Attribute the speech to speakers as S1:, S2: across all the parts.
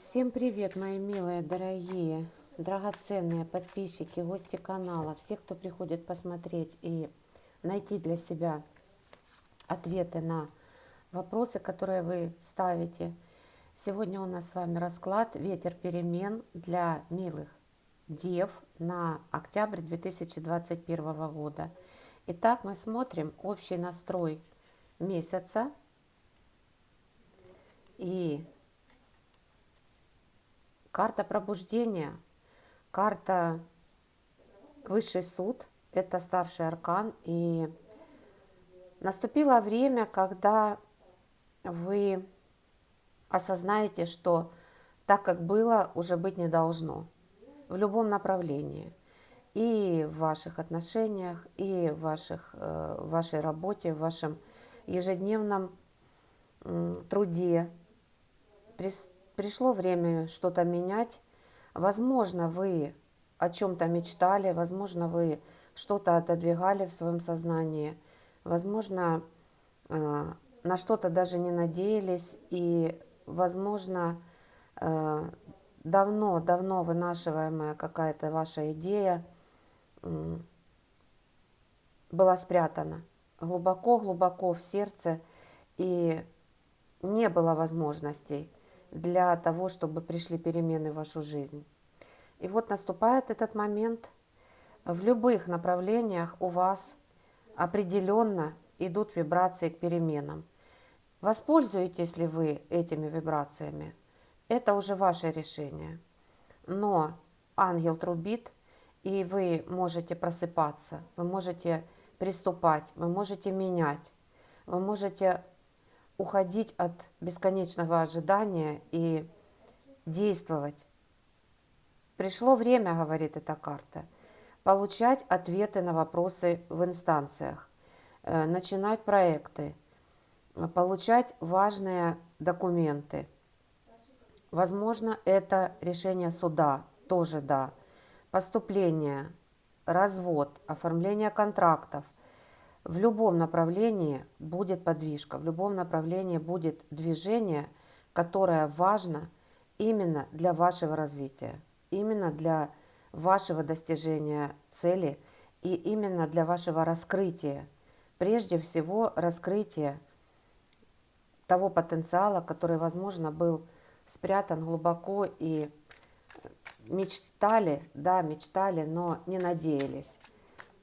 S1: Всем привет, мои милые, дорогие, драгоценные подписчики, гости канала, все, кто приходит посмотреть и найти для себя ответы на вопросы, которые вы ставите. Сегодня у нас с вами расклад «Ветер перемен» для милых дев на октябрь 2021 года. Итак, мы смотрим общий настрой месяца и карта пробуждения, карта Высший суд, это старший аркан, и наступило время, когда вы осознаете, что так, как было, уже быть не должно в любом направлении. И в ваших отношениях, и в вашей работе, в вашем ежедневном труде. Пришло время что-то менять. Возможно, вы о чем-то мечтали, возможно, вы что-то отодвигали в своем сознании, возможно, на что-то даже не надеялись, и, возможно, давно-давно вынашиваемая какая-то ваша идея была спрятана глубоко-глубоко в сердце, и не было возможностей для того, чтобы пришли перемены в вашу жизнь. И вот наступает этот момент. В любых направлениях у вас определенно идут вибрации к переменам. Воспользуетесь ли вы этими вибрациями? Это уже ваше решение. Но ангел трубит, и вы можете просыпаться, вы можете приступать, вы можете менять, вы можете уходить от бесконечного ожидания и действовать. Пришло время, говорит эта карта, получать ответы на вопросы в инстанциях, начинать проекты, получать важные документы. Возможно, это решение суда, тоже да. Поступление, развод, оформление контрактов. В любом направлении будет подвижка, в любом направлении будет движение, которое важно именно для вашего развития, именно для вашего достижения цели и именно для вашего раскрытия. Прежде всего, раскрытие того потенциала, который, возможно, был спрятан глубоко, и мечтали, да, мечтали, но не надеялись.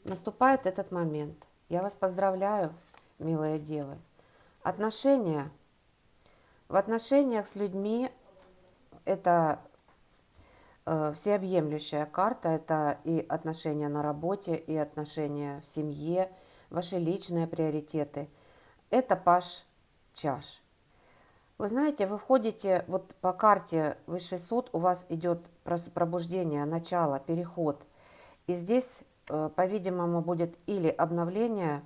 S1: Наступает этот момент. Я вас поздравляю, милые девы. Отношения. В отношениях с людьми это всеобъемлющая карта. Это и отношения на работе, и отношения в семье, ваши личные приоритеты. Это паш чаш. Вы знаете, вы входите, вот по карте Высший суд, у вас идет пробуждение, начало, переход. И здесь, по-видимому, будет или обновление,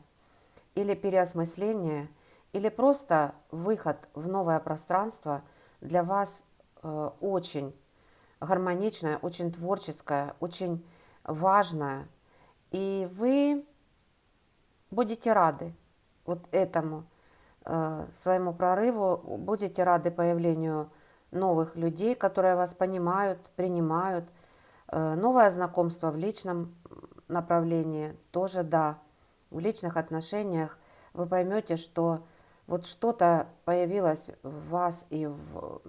S1: или переосмысление, или просто выход в новое пространство для вас очень гармоничное, очень творческое, очень важное. И вы будете рады вот этому своему прорыву, будете рады появлению новых людей, которые вас понимают, принимают. Новое знакомство в личном направлении тоже да. В личных отношениях вы поймете, что вот что-то появилось в вас и в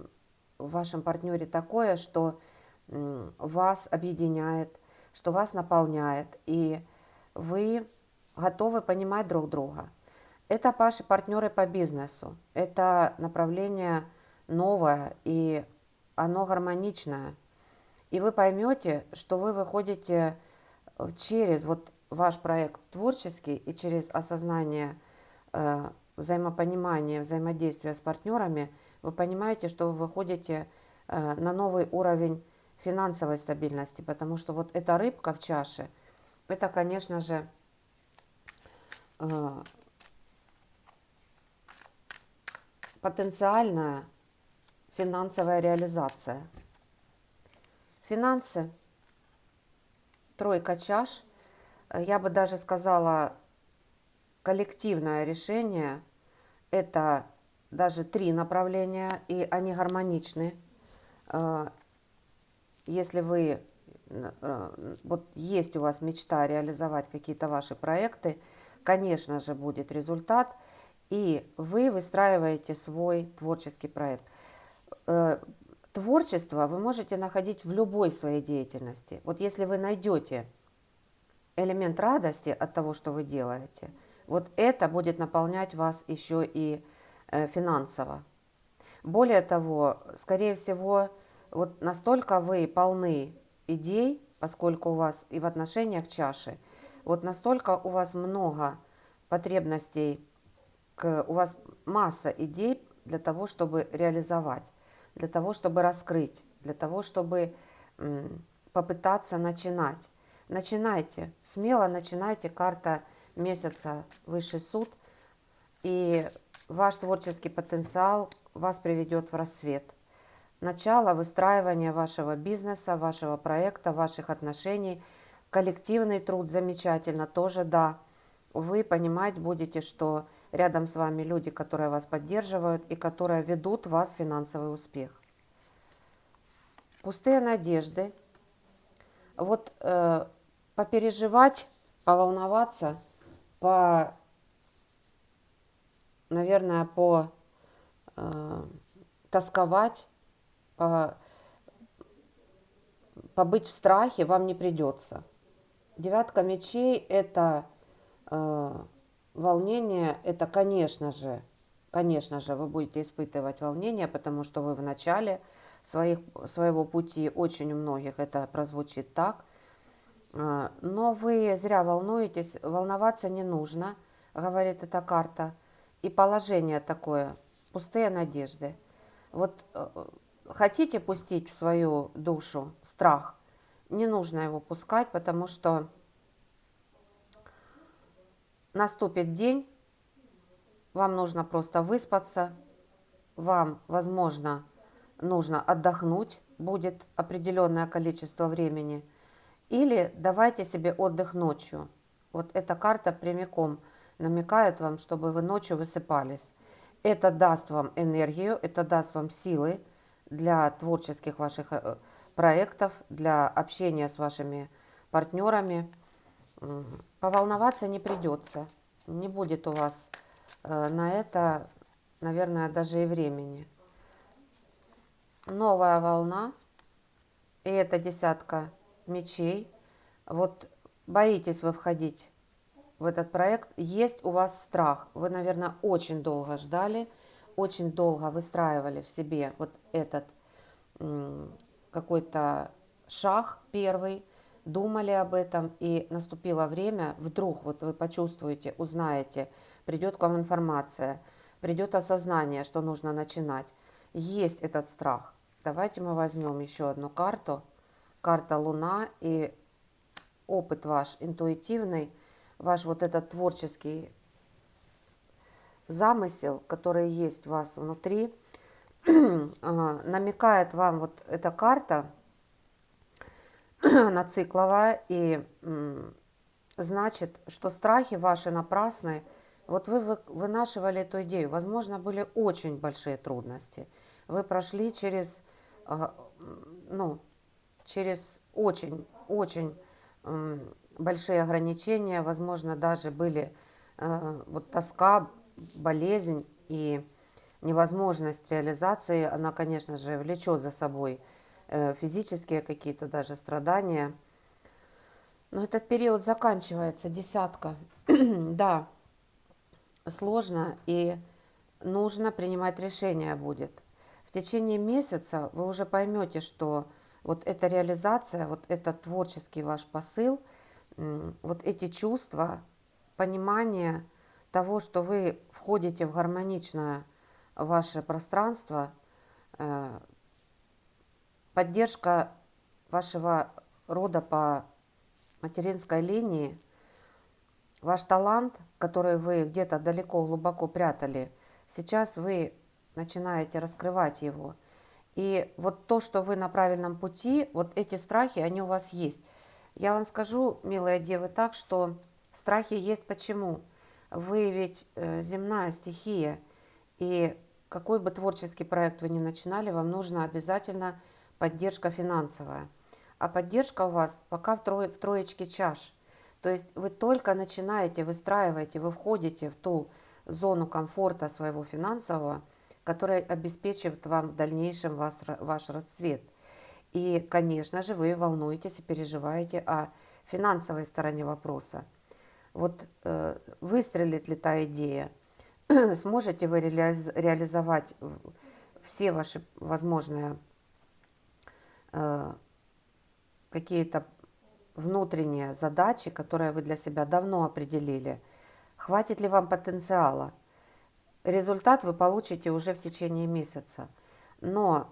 S1: вашем партнере такое, что вас объединяет, что вас наполняет, и вы готовы понимать друг друга. Это ваши партнеры по бизнесу, это направление новое, и оно гармоничное. И вы поймете, что вы выходите через вот ваш проект творческий и через осознание взаимопонимания, взаимодействия с партнерами, вы понимаете, что вы выходите на новый уровень финансовой стабильности, потому что вот эта рыбка в чаше, это, конечно же, потенциальная финансовая реализация. Финансы, тройка чаш, я бы даже сказала, коллективное решение, это даже 3 направления, и они гармоничны. Если вы, вот есть у вас мечта реализовать какие-то ваши проекты, конечно же, будет результат, и вы выстраиваете свой творческий проект. Творчество вы можете находить в любой своей деятельности. Вот если вы найдете элемент радости от того, что вы делаете, вот это будет наполнять вас еще и финансово. Более того, скорее всего, вот настолько вы полны идей, поскольку у вас и в отношениях чаши, вот настолько у вас много потребностей, у вас масса идей для того, чтобы реализовать, для того, чтобы раскрыть, для того, чтобы попытаться начинать. Начинайте, смело начинайте, карта месяца Высший суд, и ваш творческий потенциал вас приведет в рассвет. Начало выстраивания вашего бизнеса, вашего проекта, ваших отношений. Коллективный труд замечательно, тоже да. Вы понимать будете, что рядом с вами люди, которые вас поддерживают и которые ведут вас в финансовый успех. Пустые надежды. Вот попереживать, поволноваться, наверное, тосковать, побыть в страхе вам не придется. Девятка мечей – это волнение, это, конечно же, вы будете испытывать волнение, потому что вы в начале своего пути, очень у многих это прозвучит так. Но вы зря волнуетесь, волноваться не нужно, говорит эта карта. И положение такое, пустые надежды. Вот хотите пустить в свою душу страх, не нужно его пускать, потому что наступит день, вам нужно просто выспаться, вам, возможно, нужно отдохнуть, будет определенное количество времени, или давайте себе отдых ночью. Вот эта карта прямиком намекает вам, чтобы вы ночью высыпались. Это даст вам энергию, это даст вам силы для творческих ваших проектов, для общения с вашими партнерами. Поволноваться не придется, не будет у вас на это, наверное, даже и времени. Новая волна, и это десятка мечей. Вот боитесь вы входить в этот проект, есть у вас страх. Вы, наверное, очень долго ждали, очень долго выстраивали в себе вот этот какой-то шаг первый, думали об этом, и наступило время, вдруг вот вы почувствуете, узнаете, придет к вам информация, придет осознание, что нужно начинать. Есть этот страх. Давайте мы возьмем еще одну карту. Карта Луна, и опыт ваш интуитивный, ваш вот этот творческий замысел, который есть у вас внутри, намекает вам вот эта карта, она цикловая, и значит, что страхи ваши напрасны. Вот вы вынашивали эту идею, возможно, были очень большие трудности. Вы прошли через очень большие ограничения, возможно, даже были вот тоска, болезнь и невозможность реализации. Она, конечно же, влечет за собой физические какие-то даже страдания. Но этот период заканчивается, десятка. Да, сложно, и нужно принимать решение будет. В течение месяца вы уже поймете, что вот эта реализация, вот этот творческий ваш посыл, вот эти чувства, понимание того, что вы входите в гармоничное ваше пространство, поддержка вашего рода по материнской линии, ваш талант, который вы где-то далеко, глубоко прятали, сейчас вы начинаете раскрывать его. И вот то, что вы на правильном пути, вот эти страхи, они у вас есть. Я вам скажу, милые девы, так, что страхи есть почему? Вы ведь земная стихия, и какой бы творческий проект вы ни начинали, вам нужно обязательно поддержка финансовая. А поддержка у вас пока в троечке чаш. То есть вы только начинаете, выстраиваете, вы входите в ту зону комфорта своего финансового, которая обеспечивает вам в дальнейшем ваш расцвет. И, конечно же, вы волнуетесь и переживаете о финансовой стороне вопроса. Вот выстрелит ли та идея, сможете вы реализовать все ваши возможные какие-то внутренние задачи, которые вы для себя давно определили. Хватит ли вам потенциала? Результат вы получите уже в течение месяца. Но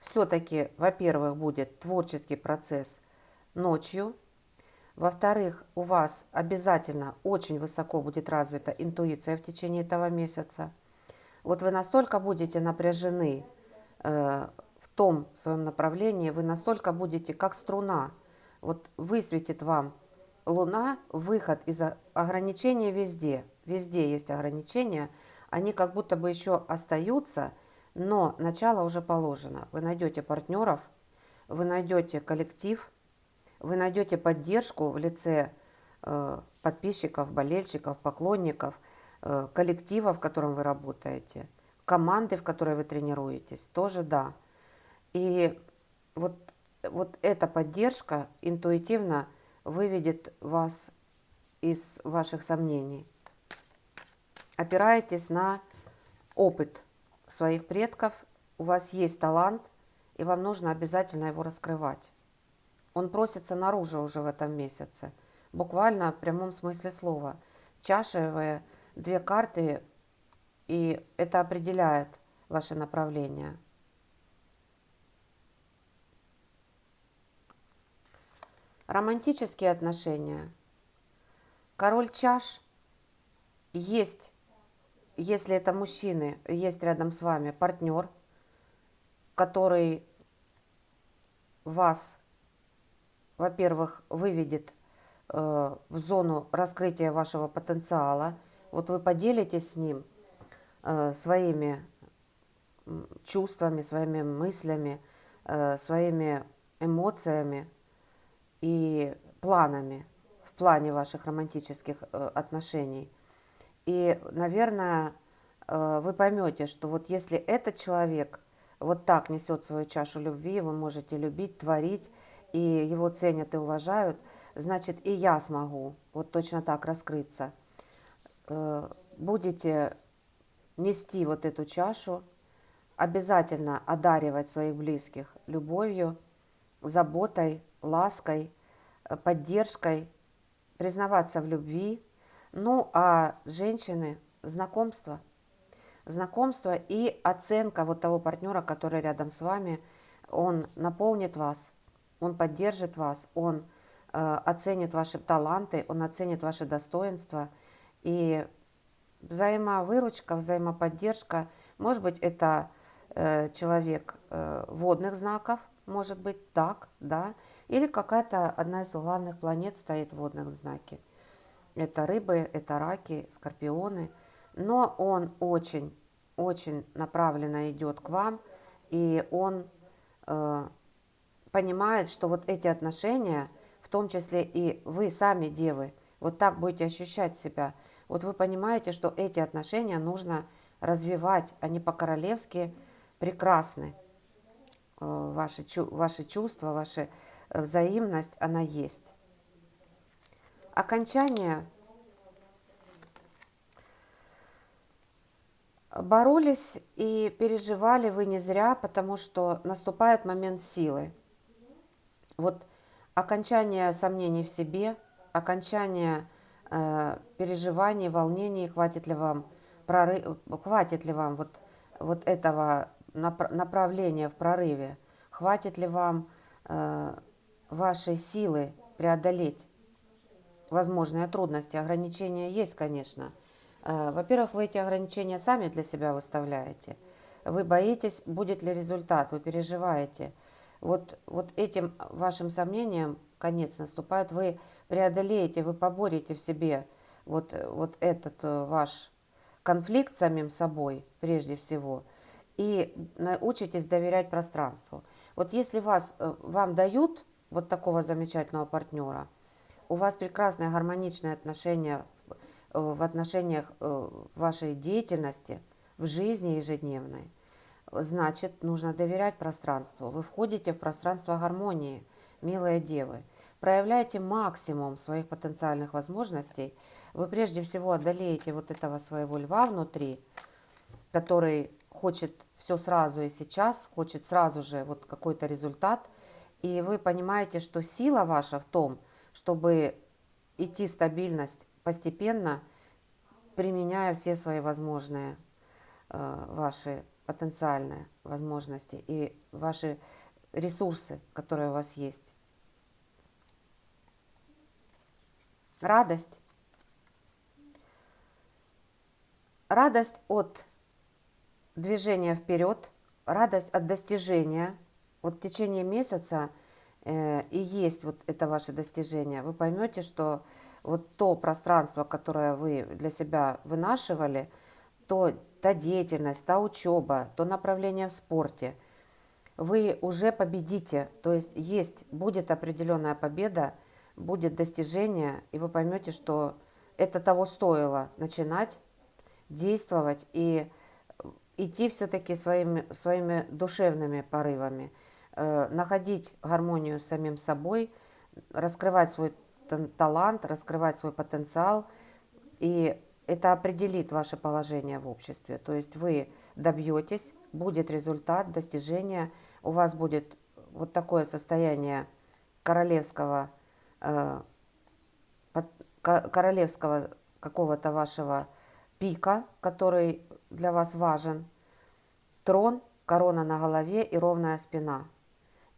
S1: все-таки, во-первых, будет творческий процесс ночью. Во-вторых, у вас обязательно очень высоко будет развита интуиция в течение этого месяца. Вот вы настолько будете напряжены в том своем направлении, вы настолько будете как струна. Вот высветит вам Луна, выход из ограничений везде. Везде есть ограничения. Они как будто бы еще остаются, но начало уже положено. Вы найдете партнеров, вы найдете коллектив, вы найдете поддержку в лице подписчиков, болельщиков, поклонников, коллектива, в котором вы работаете, команды, в которой вы тренируетесь, тоже да. И вот эта поддержка интуитивно выведет вас из ваших сомнений. Опирайтесь на опыт своих предков, у вас есть талант, и вам нужно обязательно его раскрывать. Он просится наружу уже в этом месяце, буквально в прямом смысле слова. Чашевые две карты, и это определяет ваше направление. Романтические отношения. Король чаш есть, если это мужчины, есть рядом с вами партнер, который вас, во-первых, выведет в зону раскрытия вашего потенциала. Вот вы поделитесь с ним своими чувствами, своими мыслями, своими эмоциями и планами в плане ваших романтических отношений. И, наверное, вы поймете, что вот если этот человек вот так несет свою чашу любви, вы можете любить, творить, и его ценят и уважают, значит, и я смогу вот точно так раскрыться. Будете нести вот эту чашу, обязательно одаривать своих близких любовью, заботой, лаской, поддержкой, признаваться в любви. Ну, а женщины – знакомство. Знакомство и оценка вот того партнера, который рядом с вами. Он наполнит вас, он поддержит вас, он оценит ваши таланты, он оценит ваши достоинства. И взаимовыручка, взаимоподдержка, может быть, это человек водных знаков, может быть, так, да, или какая-то одна из главных планет стоит в водном знаке. Это рыбы, это раки, скорпионы. Но он очень направленно идет к вам, и он понимает, что вот эти отношения, в том числе и вы сами, девы, вот так будете ощущать себя. Вот вы понимаете, что эти отношения нужно развивать, они по-королевски прекрасны. Ваши чувства, ваша взаимность, она есть. Окончание. Боролись и переживали вы не зря, потому что наступает момент силы. Вот окончание сомнений в себе, окончание переживаний, волнений, хватит ли вам вот этого направления в прорыве, хватит ли вам вашей силы преодолеть возможные трудности. Ограничения есть, конечно. Во-первых, вы эти ограничения сами для себя выставляете. Вы боитесь, будет ли результат, вы переживаете. Вот этим вашим сомнениям конец наступает. Вы преодолеете, вы поборете в себе вот этот ваш конфликт с самим собой, прежде всего. и учитесь доверять пространству. Вот если вам дают вот такого замечательного партнера, у вас прекрасные гармоничные отношения в отношениях вашей деятельности, в жизни ежедневной, значит, нужно доверять пространству. Вы входите в пространство гармонии, милые девы. Проявляйте максимум своих потенциальных возможностей. Вы прежде всего одолеете вот этого своего льва внутри, который хочет все сразу и сейчас, хочет сразу же вот какой-то результат. И вы понимаете, что сила ваша в том, чтобы идти стабильность постепенно, применяя все свои возможные ваши потенциальные возможности и ваши ресурсы, которые у вас есть. Радость. Радость от движения вперед, радость от достижения. Вот в течение месяца и есть вот это ваше достижение. Вы поймете, что вот то пространство, которое вы для себя вынашивали, та деятельность, та учеба, то направление в спорте, вы уже победите. То есть будет определенная победа, будет достижение, и вы поймете, что это того стоило начинать, действовать и идти все-таки своими душевными порывами, находить гармонию с самим собой, раскрывать свой талант, раскрывать свой потенциал, и это определит ваше положение в обществе. То есть вы добьетесь, будет результат, достижение, у вас будет вот такое состояние королевского какого-то вашего пика, который для вас важен, трон, корона на голове и ровная спина.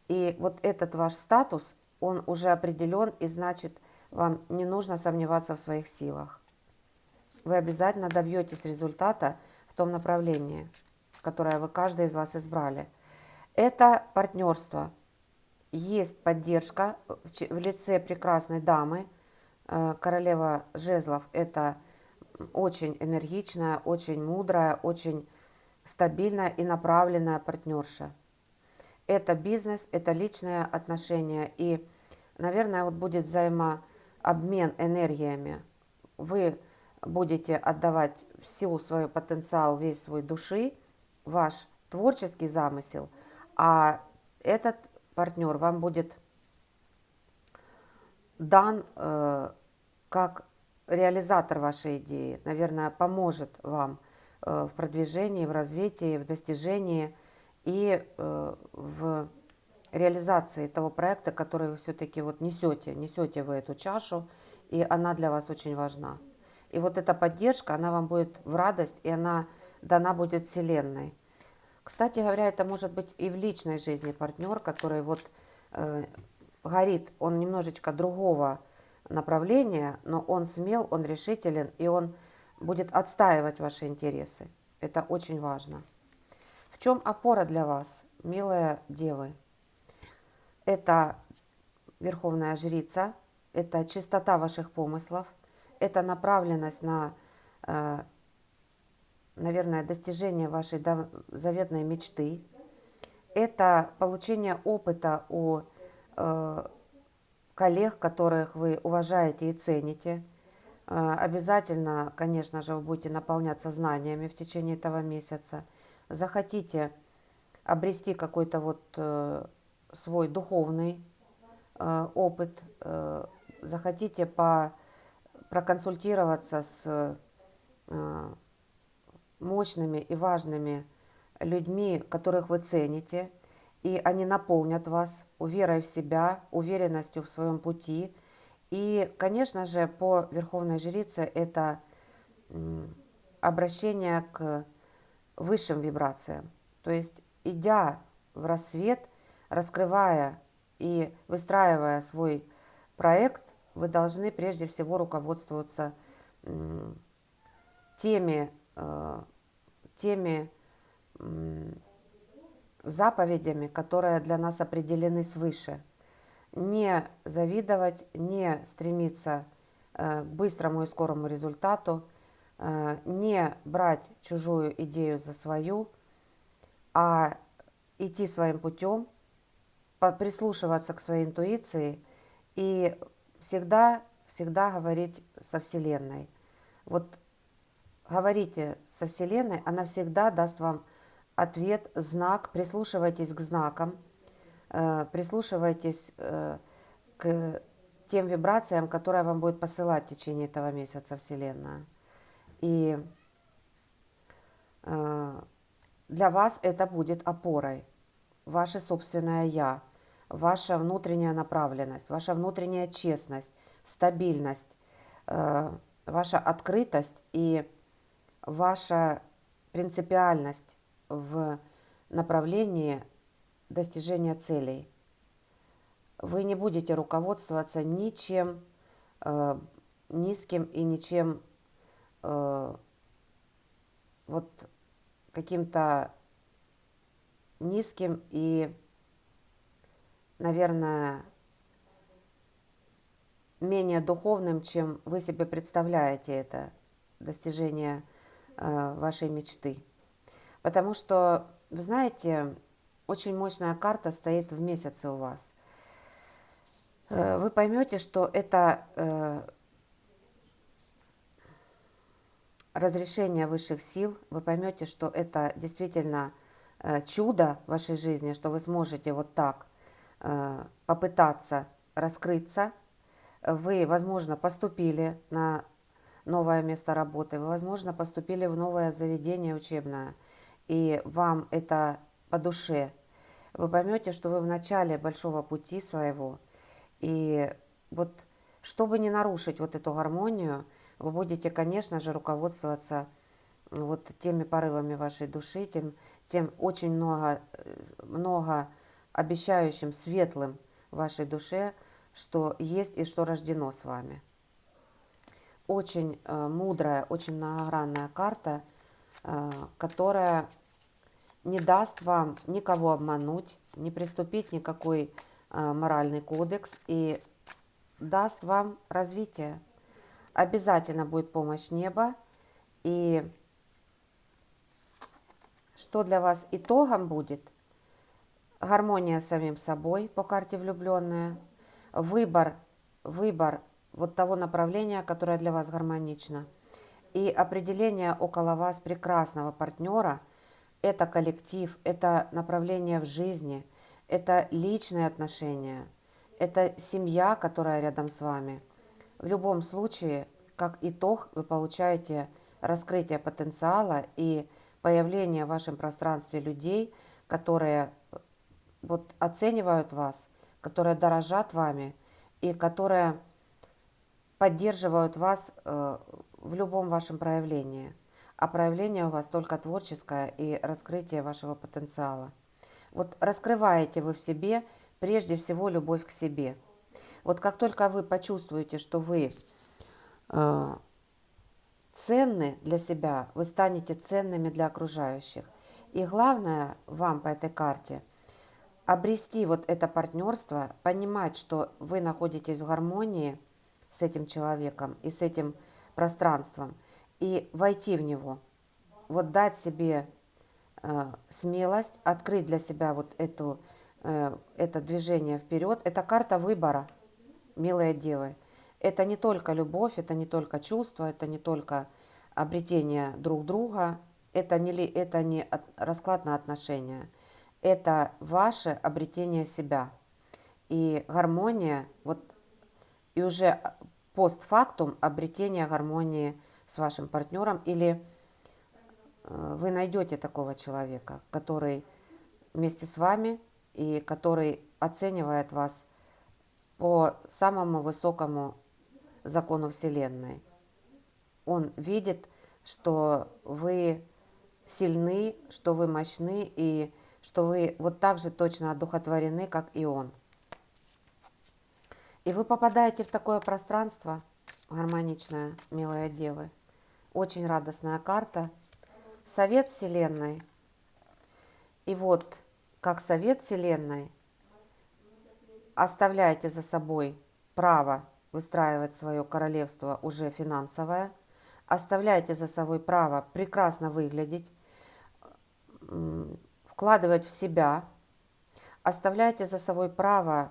S1: И вот этот ваш статус, он уже определен, и значит, вам не нужно сомневаться в своих силах. Вы обязательно добьетесь результата в том направлении, которое вы каждый из вас избрали. Это партнерство. Есть поддержка в лице прекрасной дамы. Королева жезлов – это очень энергичная, очень мудрая, очень стабильная и направленная партнерша. Это бизнес, это личные отношения. И, наверное, вот будет взаимообмен энергиями. Вы будете отдавать всю свой потенциал, весь свой души, ваш творческий замысел, а этот партнер вам будет дан как реализатор вашей идеи, наверное, поможет вам в продвижении, в развитии, в достижении и в реализации того проекта, который вы все-таки вот несете вы эту чашу, и она для вас очень важна. И вот эта поддержка, она вам будет в радость, и она дана будет Вселенной. Кстати говоря, это может быть и в личной жизни партнер, который вот горит, он немножечко другого направления, но он смел, он решителен, и он будет отстаивать ваши интересы. Это очень важно. В чем опора для вас, милые девы? Это Верховная Жрица, это чистота ваших помыслов, это направленность на, наверное, достижение вашей заветной мечты, это получение опыта у коллег, которых вы уважаете и цените. Обязательно, конечно же, вы будете наполняться знаниями в течение этого месяца. Захотите обрести какой-то вот свой духовный опыт, захотите проконсультироваться с мощными и важными людьми, которых вы цените, и они наполнят вас верой в себя, уверенностью в своем пути. И, конечно же, по Верховной Жрице это обращение к высшим вибрациям. То есть, идя в рассвет, раскрывая и выстраивая свой проект, вы должны прежде всего руководствоваться теми заповедями, которые для нас определены свыше. Не завидовать, не стремиться к быстрому и скорому результату, не брать чужую идею за свою, а идти своим путем, прислушиваться к своей интуиции и всегда, всегда говорить со Вселенной. Вот говорите со Вселенной, она всегда даст вам ответ, знак, прислушивайтесь к знакам, прислушивайтесь к тем вибрациям, которые вам будет посылать в течение этого месяца Вселенная. И для вас это будет опорой, ваше собственное «я», ваша внутренняя направленность, ваша внутренняя честность, стабильность, ваша открытость и ваша принципиальность в направлении достижения целей. Вы не будете руководствоваться ничем низким и ничем вот каким-то низким и, наверное, менее духовным, чем вы себе представляете это достижение вашей мечты. Потому что, вы знаете, очень мощная карта стоит в месяце у вас. Вы поймете, что это разрешение высших сил, вы поймете, что это действительно чудо в вашей жизни, что вы сможете вот так попытаться раскрыться. Вы, возможно, поступили на новое место работы, вы, возможно, поступили в новое заведение учебное, и вам это по душе. Вы поймете, что вы в начале большого пути своего, и вот чтобы не нарушить вот эту гармонию, вы будете, конечно же, руководствоваться вот теми порывами вашей души, тем очень много обещающим, светлым в вашей душе, что есть и что рождено с вами. Очень мудрая, очень многогранная карта, которая не даст вам никого обмануть, не приступить никакой моральный кодекс и даст вам развитие. Обязательно будет помощь неба. И что для вас итогом будет? Гармония с самим собой по карте влюбленная. Выбор вот того направления, которое для вас гармонично. И определение около вас прекрасного партнера. Это коллектив, это направление в жизни, это личные отношения, это семья, которая рядом с вами. В любом случае, как итог, вы получаете раскрытие потенциала и появление в вашем пространстве людей, которые вот оценивают вас, которые дорожат вами и которые поддерживают вас в любом вашем проявлении. А проявление у вас только творческое и раскрытие вашего потенциала. Вот раскрываете вы в себе прежде всего любовь к себе. Вот как только вы почувствуете, что вы ценны для себя, вы станете ценными для окружающих. И главное вам по этой карте обрести вот это партнерство, понимать, что вы находитесь в гармонии с этим человеком и с этим пространством, и войти в него, вот дать себе смелость, открыть для себя вот это движение вперед. Это карта выбора, милые девы. Это не только любовь, это не только чувство, это не только обретение друг друга, это не расклад на отношения. Это ваше обретение себя. И гармония, вот, и уже постфактум обретение гармонии с вашим партнером, или вы найдете такого человека, который вместе с вами и который оценивает вас по самому высокому закону Вселенной. Он видит, что вы сильны, что вы мощны и что вы вот так же точно одухотворены, как и он. И вы попадаете в такое пространство гармоничное, милые девы. Очень радостная карта. Совет Вселенной. И вот, как совет Вселенной, оставляйте за собой право выстраивать свое королевство уже финансовое, оставляйте за собой право прекрасно выглядеть в вкладывать в себя, оставляйте за собой право,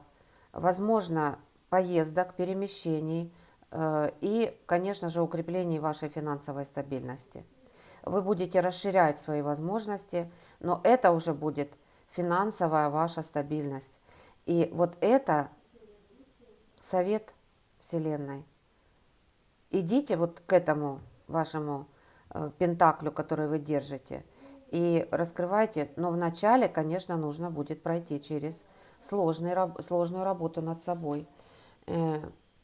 S1: возможно, поездок, перемещений и, конечно же, укреплений вашей финансовой стабильности. Вы будете расширять свои возможности, но это уже будет финансовая ваша стабильность. И вот это совет Вселенной. Идите вот к этому вашему пентаклю, который вы держите, и раскрывайте. Но вначале, конечно, нужно будет пройти через сложную работу над собой.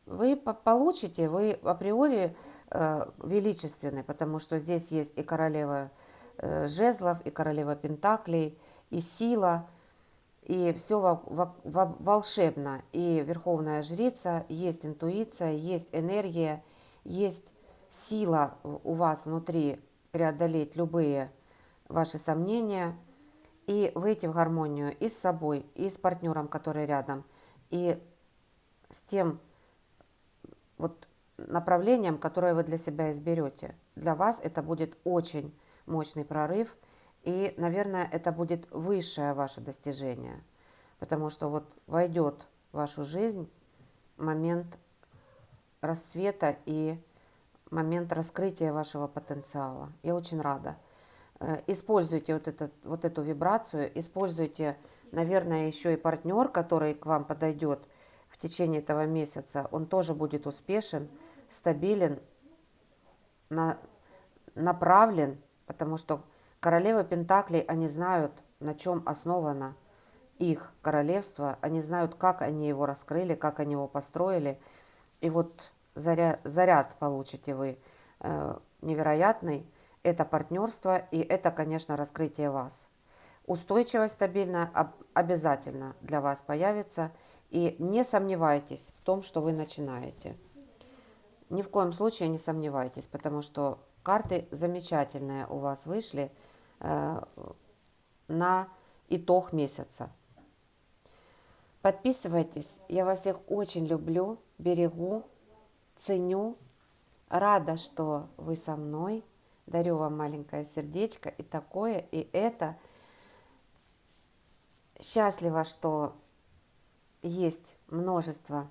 S1: Вы получите, вы априори величественны, потому что здесь есть и королева жезлов, и королева пентаклей, и сила, и все волшебно. И верховная жрица, есть интуиция, есть энергия, есть сила у вас внутри преодолеть любые ваши сомнения и выйти в гармонию и с собой, и с партнером, который рядом, и с тем вот направлением, которое вы для себя изберете. Для вас это будет очень мощный прорыв, и, наверное, это будет высшее ваше достижение, потому что вот войдет в вашу жизнь момент расцвета и момент раскрытия вашего потенциала. Я очень рада. Используйте вот эту вибрацию, используйте, наверное, еще и партнер, который к вам подойдет в течение этого месяца. Он тоже будет успешен, стабилен, направлен, потому что королевы Пентаклей, они знают, на чем основано их королевство, они знают, как они его раскрыли, как они его построили. И вот заряд получите вы невероятный. Это партнерство, и это, конечно, раскрытие вас. Устойчивость стабильная обязательно для вас появится. И не сомневайтесь в том, что вы начинаете. Ни в коем случае не сомневайтесь, потому что карты замечательные у вас вышли на итог месяца. Подписывайтесь, я вас всех очень люблю, берегу, ценю. Рада, что вы со мной. Дарю вам маленькое сердечко и такое, и это. Счастлива, что есть множество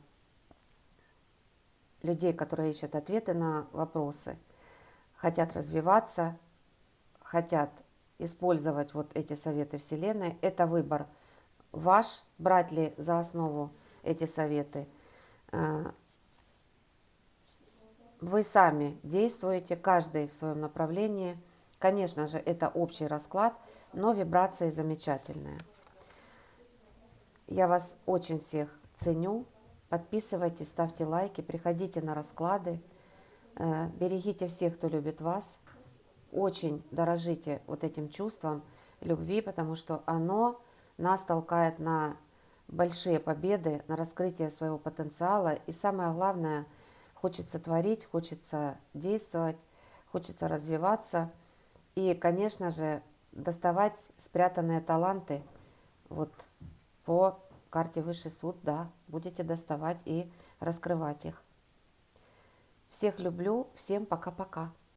S1: людей, которые ищут ответы на вопросы, хотят развиваться, хотят использовать вот эти советы Вселенной. Это выбор ваш, брать ли за основу эти советы. Вы сами действуете, каждый в своем направлении. Конечно же, это общий расклад, но вибрации замечательные. Я вас очень всех ценю. Подписывайтесь, ставьте лайки, приходите на расклады. Берегите всех, кто любит вас. Очень дорожите вот этим чувством любви, потому что оно нас толкает на большие победы, на раскрытие своего потенциала. И самое главное, хочется творить, хочется действовать, хочется развиваться. И, конечно же, доставать спрятанные таланты. Вот по карте Высший суд, да, будете доставать и раскрывать их. Всех люблю, всем пока-пока.